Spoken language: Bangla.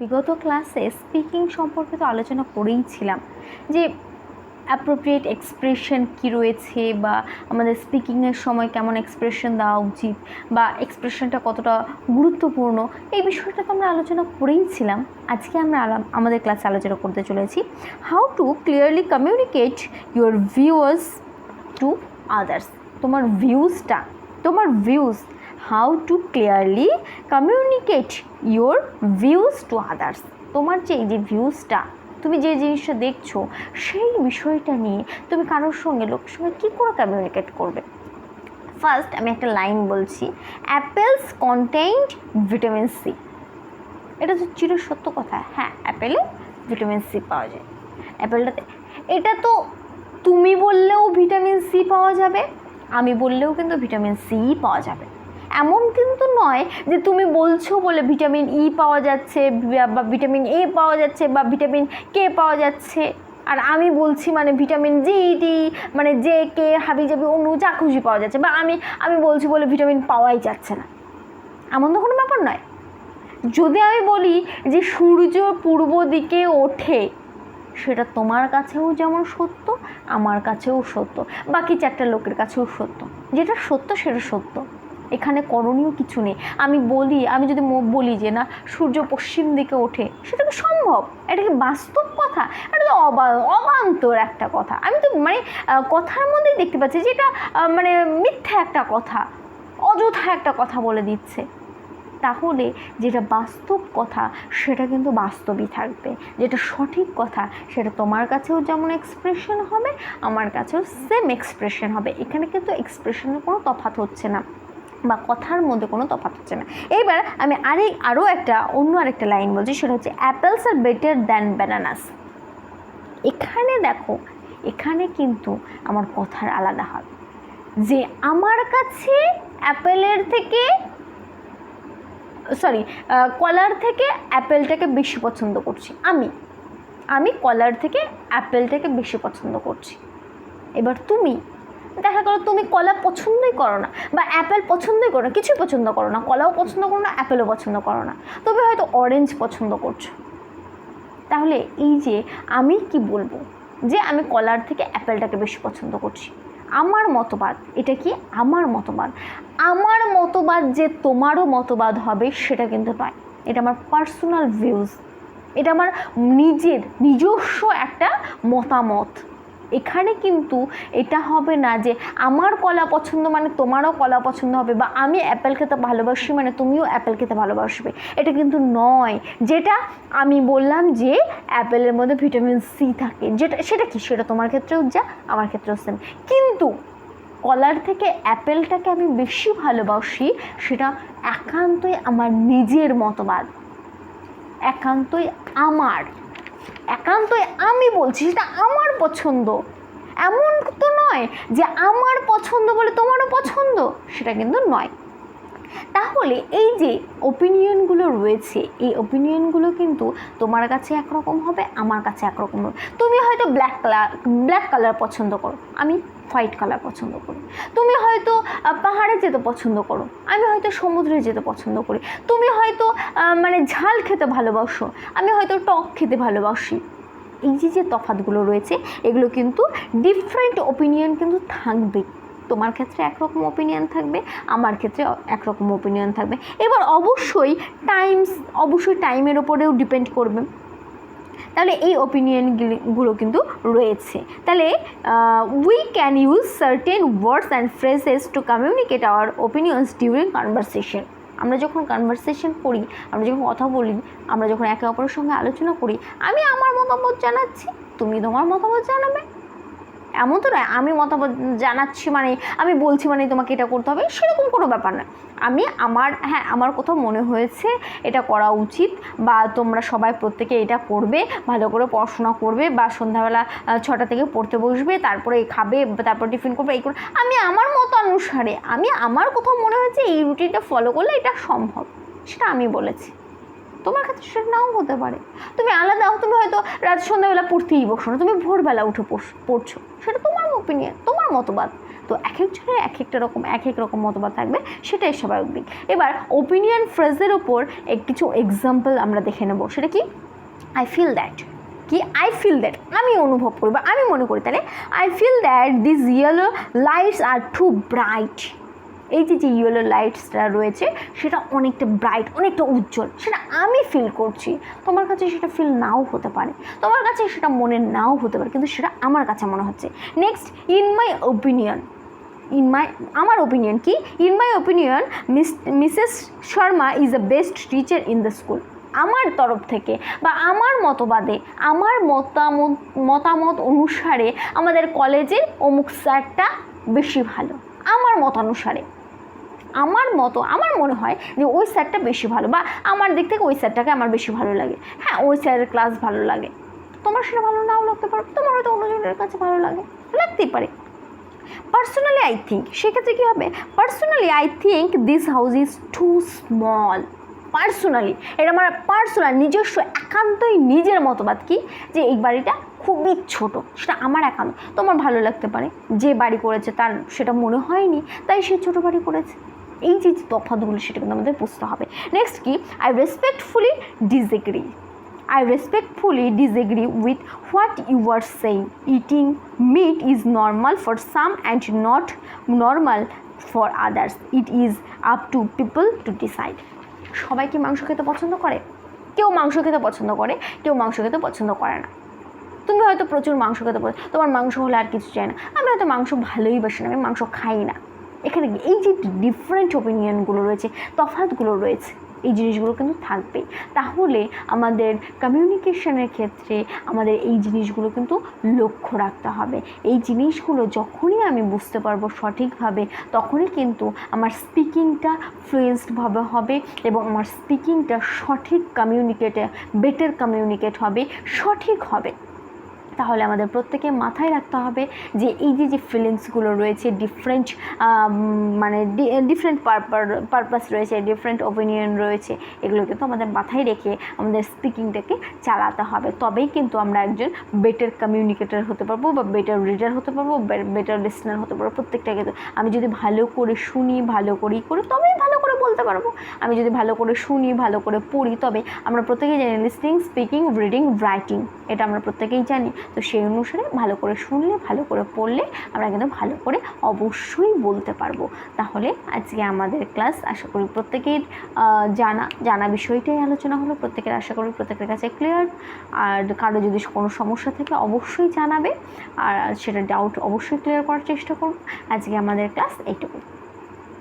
বিগত ক্লাসে স্পিকিং সম্পর্কে তো আলোচনা করেইছিলাম যে অ্যাপ্রোপ্রিয়েট এক্সপ্রেশন কী রয়েছে বা আমাদের স্পিকিংয়ের সময় কেমন এক্সপ্রেশন দেওয়া উচিত বা এক্সপ্রেশনটা কতটা গুরুত্বপূর্ণ এই বিষয়টা তো আমরা আলোচনা করেইছিলাম। আজকে আমরা আমাদের ক্লাসে আলোচনা করতে চলেছি how to clearly communicate your viewers to others. তোমার views how to clearly communicate your views to others. তোমার যে এই যে ভিউজটা, তুমি যে জিনিসটা দেখছো সেই বিষয়টা নিয়ে তুমি কারোর সঙ্গে লোকের সঙ্গে কী করে কমিউনিকেট করবে। ফার্স্ট আমি একটা লাইন বলছি, অ্যাপেলস কন্টেইনড ভিটামিন সি। এটা তো চিরসত্য কথা। হ্যাঁ, অ্যাপেলে ভিটামিন সি পাওয়া যায়। অ্যাপেলটাতে এটা তো তুমি বললেও ভিটামিন সি পাওয়া যাবে, আমি বললেও কিন্তু ভিটামিন সি পাওয়া যাবে। এমন কিন্তু নয় যে তুমি বলছো বলে ভিটামিন ই পাওয়া যাচ্ছে বা ভিটামিন এ পাওয়া যাচ্ছে বা ভিটামিন কে পাওয়া যাচ্ছে, আর আমি বলছি মানে ভিটামিন জি ডি মানে জে কে হাবিজাবি অণু যা খুশি পাওয়া যাচ্ছে, বা আমি বলছি বলে ভিটামিন পাওয়াই যাচ্ছে না, এমন তো কোনো ব্যাপার নয়। যদি আমি বলি যে সূর্য পূর্ব দিকে ওঠে, সেটা তোমার কাছেও যেমন সত্য, আমার কাছেও সত্য, বাকি চারটা লোকের কাছেও সত্য। যেটা সত্য সেটা সত্য, এখানে করণীয় কিছু নেই। আমি যদি বলি যে না সূর্য পশ্চিম দিকে ওঠে, সেটা কি সম্ভব? এটা কি বাস্তব কথা? এটা তো অবান্তর একটা কথা। আমি তো কথার মধ্যেই দেখতে পাচ্ছি যে এটা মিথ্যা একটা কথা, অযথা একটা কথা বলে দিচ্ছে। তাহলে যেটা বাস্তব কথা সেটা কিন্তু বাস্তবই থাকবে, যেটা সঠিক কথা সেটা তোমার কাছেও যেমন এক্সপ্রেশন হবে, আমার কাছেও সেম এক্সপ্রেশন হবে। এখানে কিন্তু এক্সপ্রেশনের কোনো তফাৎ হচ্ছে না বা কথার মধ্যে কোনো তফাৎ হচ্ছে না। এইবার আমি অন্য আরেকটা লাইন বলছি, সেটা হচ্ছে apples are better than bananas. এখানে দেখো, এখানে কিন্তু আমার কথার আলাদা হবে যে আমার কাছে কলার থেকে অ্যাপেলটাকে বেশি পছন্দ করছি। আমি কলার থেকে অ্যাপেলটাকে বেশি পছন্দ করছি। এবার তুমি দেখা গেলো তুমি কলা পছন্দই করো না বা অ্যাপেল পছন্দই করো না, কিছুই পছন্দ করো না, কলাও পছন্দ করো না, অ্যাপেলও পছন্দ করো না, তবে হয়তো অরেঞ্জ পছন্দ করছো। তাহলে এই যে আমি কি বলবো যে আমি কলার থেকে অ্যাপেলটাকে বেশি পছন্দ করছি, আমার মতবাদ। এটা কি আমার মতবাদ? আমার মতবাদ যে তোমারও মতবাদ হবে সেটা কিন্তু নয়। এটা আমার পার্সোনাল ভিউজ, এটা আমার নিজস্ব একটা মতামত। এখানে কিন্তু এটা হবে না যে আমার কলা পছন্দ মানে তোমারও কলা পছন্দ হবে, বা আমি অ্যাপেল খেতে ভালোবাসি মানে তুমিও অ্যাপেল খেতে ভালোবাসবে, এটা কিন্তু নয়। যেটা আমি বললাম যে অ্যাপেলের মধ্যে ভিটামিন সি থাকে, সেটা তোমার ক্ষেত্রেও যা আমার ক্ষেত্রেও সেম, কিন্তু কলার থেকে অ্যাপেলটাকে আমি বেশি ভালোবাসি সেটা একান্তই আমার নিজের মতবাদ, একান্তই আমি বলছি, সেটা আমার পছন্দ। এমন তো নয় যে আমার পছন্দ বলে তোমারও পছন্দ, সেটা কিন্তু নয়। তাহলে এই যে ওপিনিয়নগুলো রয়েছে, এই ওপিনিয়নগুলো কিন্তু তোমার কাছে একরকম হবে, আমার কাছে একরকম হবে। তুমি হয়তো ব্ল্যাক কালার পছন্দ করো, আমি হোয়াইট কালার পছন্দ করি। তুমি হয়তো পাহাড়ে যেতে পছন্দ করো, আমি হয়তো সমুদ্রে যেতে পছন্দ করি। তুমি হয়তো ঝাল খেতে ভালোবাসো, আমি হয়তো টক খেতে ভালোবাসি। এই যে তফাৎগুলো রয়েছে, এগুলো কিন্তু ডিফারেন্ট ওপিনিয়ন কিন্তু থাকবে। তোমার ক্ষেত্রে একরকম ওপিনিয়ন থাকবে, আমার ক্ষেত্রে একরকম ওপিনিয়ন থাকবে। এবার অবশ্যই টাইমের ওপরেও ডিপেন্ড করবে। তাহলে এই ওপিনিয়নগুলো কিন্তু রয়েছে। তাহলে we can use certain words and phrases to communicate our opinions during conversation. আমরা যখন কনভারসেশন করি, আমরা যখন কথা বলি, আমরা যখন একে অপরের সঙ্গে আলোচনা করি, আমি আমার মতামত জানাচ্ছি, তুমি তোমার মতামত জানাবে। এমন তো নয় আমি মতামত জানাচ্ছি মানে আমি বলছি মানে তোমাকে এটা করতে হবে, সেরকম কোনো ব্যাপার না। আমি আমার কোথাও মনে হয়েছে এটা করা উচিত, বা তোমরা সবাই প্রত্যেকে এটা করবে, ভালো করে পড়াশোনা করবে, বা সন্ধ্যাবেলা 6টা থেকে পড়তে বসবে, তারপরে খাবে, তারপর টিফিন করবে, এই করে আমি আমার মত অনুসারে আমার কোথাও মনে হয়েছে এই রুটিনটা ফলো করলে এটা সম্ভব, সেটা আমি বলেছি। তোমার ক্ষেত্রে সেটা নাও হতে পারে, তুমি আলাদা, তুমি হয়তো রাত সন্ধ্যাবেলা পড়তেই বসো না, তুমি ভোরবেলা উঠে পড়ছো, সেটা তোমার ওপিনিয়ন, তোমার মতবাদ। তো এক একজনের এক এক রকম মতবাদ থাকবে, সেটাই স্বাভাবিক। এবার ওপিনিয়ন ফ্রেজের ওপর কিছু এক্সাম্পল আমরা দেখে নেব। সেটা কি? I feel that. কি? আই ফিল দ্যাট, আমি অনুভব করি বা আমি মনে করি। তাহলে I feel that this yellow lights are too bright. এই যে ইয়েলো লাইটসটা রয়েছে সেটা অনেকটা ব্রাইট, অনেকটা উজ্জ্বল, সেটা আমি ফিল করছি। তোমার কাছে সেটা ফিল নাও হতে পারে, তোমার কাছে সেটা মনে নাও হতে পারে, কিন্তু সেটা আমার কাছে মনে হচ্ছে। Next, in my opinion. আমার ওপিনিয়ন কি? In my opinion Mrs Sharma is the best teacher in the school. আমার তরফ থেকে বা আমার মতবাদে, আমার মতামত অনুসারে আমাদের কলেজের অমুক স্যারটা বেশি ভালো। আমার মতানুসারে, আমার মনে হয় যে ওই স্যারটা বেশি ভালো, বা আমার দিক থেকে ওই স্যারটাকে আমার বেশি ভালো লাগে। হ্যাঁ, ওই স্যারের ক্লাস ভালো লাগে, তোমার সেটা ভালো নাও লাগতে পারে, তোমার হয়তো অন্যজনের কাছে ভালো লাগতেই পারে। পার্সোনালি আই থিঙ্ক, সেক্ষেত্রে কী হবে? Personally I think this house is too small. Personally, এটা আমার পার্সোনাল নিজস্ব একান্তই নিজের মতবাদ কি, যে এই বাড়িটা খুবই ছোট, সেটা আমার একান্ত। তোমার ভালো লাগতে পারে, যে বাড়ি করেছে তার সেটা মনে হয়নি, তাই সে ছোটো বাড়ি করেছে। এই যে তফাৎগুলো সেটা কিন্তু আমাদের বুঝতে হবে। নেক্সট কি? I respectfully disagree. I respectfully disagree with what you are saying. Eating meat is normal for some and not normal for others. It is up to people to decide. সবাই কি মাংস খেতে পছন্দ করে? কেউ মাংস খেতে পছন্দ করে, কেউ মাংস খেতে পছন্দ করে না। তুমি হয়তো প্রচুর মাংস খেতে পারো, তোমার মাংস হলে আর কিছু চাই না। আমি হয়তো মাংস ভালোই বাসি না, আমি মাংস খাই না। এখানে এই যে ডিফারেন্ট ওপিনিয়নগুলো রয়েছে, তফাৎগুলো রয়েছে, এই জিনিসগুলো কিন্তু থাকবে। তাহলে আমাদের কমিউনিকেশনের ক্ষেত্রে আমাদের এই জিনিসগুলো কিন্তু লক্ষ্য রাখতে হবে। এই জিনিসগুলো যখনই আমি বুঝতে পারবো সঠিকভাবে, তখনই কিন্তু আমার স্পিকিংটা ফ্লুয়েন্টভাবে হবে এবং আমার স্পিকিংটা সঠিক বেটার কমিউনিকেট হবে, সঠিক হবে। তাহলে আমাদের প্রত্যেকে মাথায় রাখতে হবে যে এই যে ফিলিংসগুলো রয়েছে, ডিফারেন্ট পারপাস রয়েছে, ডিফারেন্ট ওপিনিয়ন রয়েছে, এগুলো কিন্তু আমাদের মাথায় রেখে আমাদের স্পিকিংটাকে চালাতে হবে। তবেই কিন্তু আমরা একজন বেটার কমিউনিকেটর হতে পারবো, বা বেটার রিডার হতে পারবো, বেটার লিসনার হতে পারবো। প্রত্যেকটা কিন্তু আমি যদি ভালো করে শুনি, ভালো করেই করি, তবেই ভালো করে বলতে পারবো। আমি যদি ভালো করে শুনি, ভালো করে পড়ি, তবে আমরা প্রত্যেকেই জানি লিসনিং, স্পিকিং, রিডিং, রাইটিং, এটা আমরা প্রত্যেকেই জানি। তো সেই অনুসারে ভালো করে শুনলে, ভালো করে পড়লে আমরা কিন্তু ভালো করে অবশ্যই বলতে পারবো। তাহলে আজকে আমাদের ক্লাস আশা করি প্রত্যেকের জানা বিষয়টাই আলোচনা হলো। প্রত্যেকের আশা করি প্রত্যেকের কাছে ক্লিয়ার। আর কারো যদি কোনো সমস্যা থাকে অবশ্যই জানাবে, আর সেটা ডাউট অবশ্যই ক্লিয়ার করার চেষ্টা করব। আজকে আমাদের ক্লাস এইটুকু।